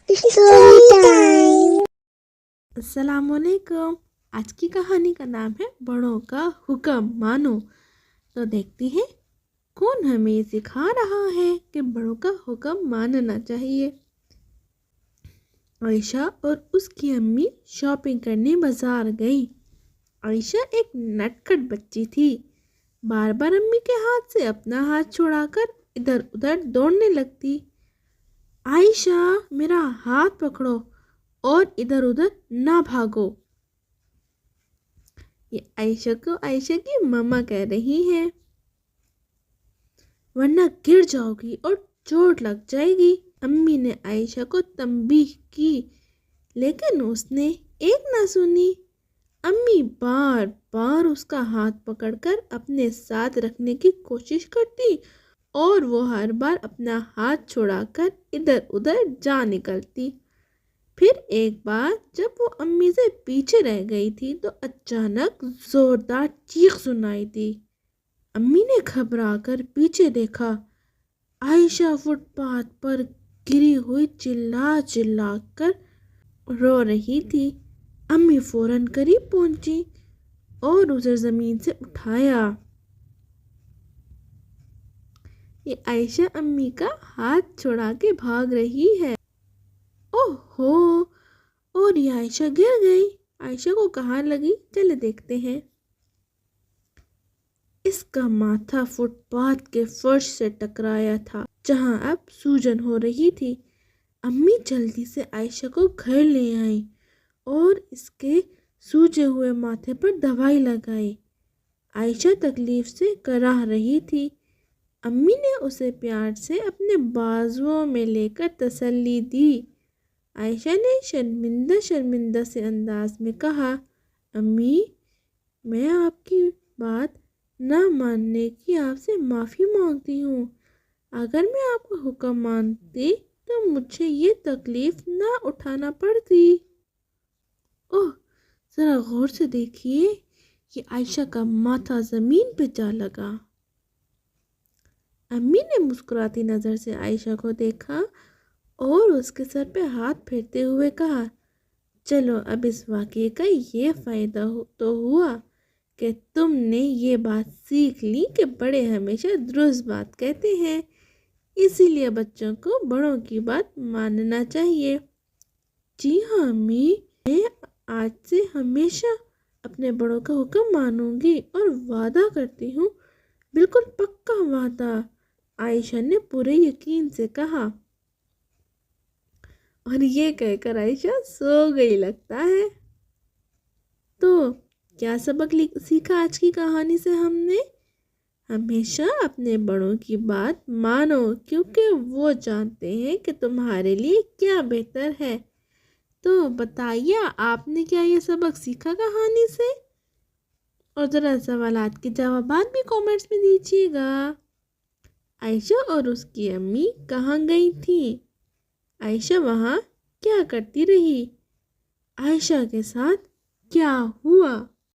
Story time. अस्सलाम वालेकुम। आज की कहानी का नाम है बड़ों का हुक्म मानो। तो देखते हैं कौन हमें सिखा रहा है कि बड़ों का हुक्म मानना चाहिए। आयशा और उसकी अम्मी शॉपिंग करने बाजार गई। आयशा एक नटखट बच्ची थी, बार बार अम्मी के हाथ से अपना हाथ छुड़ाकर इधर उधर दौड़ने लगती। आयशा, मेरा हाथ पकड़ो और इधर उधर ना भागो। ये आयशा को आयशा की मम्मा कह रही है, वरना गिर जाओगी और चोट लग जाएगी। अम्मी ने आयशा को तंबीह की, लेकिन उसने एक ना सुनी। अम्मी बार बार उसका हाथ पकड़कर अपने साथ रखने की कोशिश करती और वो हर बार अपना हाथ छुड़ाकर इधर उधर जा निकलती। फिर एक बार जब वो अम्मी से पीछे रह गई थी तो अचानक जोरदार चीख सुनाई दी। अम्मी ने घबराकर पीछे देखा। आयशा फुटपाथ पर गिरी हुई चिल्ला चिल्ला कर रो रही थी। अम्मी फौरन करीब पहुंची और उसे जमीन से उठाया। ये आयशा अम्मी का हाथ छुड़ा के भाग रही है। ओहो, और ये आयशा गिर गई। आयशा को कहाँ लगी, चले देखते हैं। इसका माथा फुटपाथ के फर्श से टकराया था, जहाँ अब सूजन हो रही थी। अम्मी जल्दी से आयशा को घर ले आई और इसके सूजे हुए माथे पर दवाई लगाई। आयशा तकलीफ से कराह रही थी। अम्मी ने उसे प्यार से अपने बाजुओं में लेकर तसल्ली दी। आयशा ने शर्मिंदा शर्मिंदा से अंदाज में कहा, अम्मी, मैं आपकी बात ना मानने की आपसे माफ़ी मांगती हूँ। अगर मैं आपका हुक्म मानती तो मुझे ये तकलीफ़ ना उठाना पड़ती। ओह, ज़रा गौर से देखिए, कि आयशा का माथा ज़मीन पे जा लगा। अम्मी ने मुस्कुराती नज़र से आयशा को देखा और उसके सर पे हाथ फेरते हुए कहा, चलो अब इस वाक़ये का ये फ़ायदा तो हुआ कि तुमने ये बात सीख ली कि बड़े हमेशा दुरुस्त बात कहते हैं, इसीलिए बच्चों को बड़ों की बात मानना चाहिए। जी हाँ अम्मी, मैं आज से हमेशा अपने बड़ों का हुक्म मानूंगी और वादा करती हूँ, बिल्कुल पक्का वादा, आयशा ने पूरे यकीन से कहा। और ये कहकर आयशा सो गई लगता है। तो क्या सबक सीखा आज की कहानी से हमने? हमेशा अपने बड़ों की बात मानो, क्योंकि वो जानते हैं कि तुम्हारे लिए क्या बेहतर है। तो बताइए, आपने क्या ये सबक सीखा कहानी से? और ज़रा सवालात के जवाबात भी कमेंट्स में दीजिएगा। आयशा और उसकी अम्मी कहाँ गई थी? आयशा वहाँ क्या करती रही? आयशा के साथ क्या हुआ?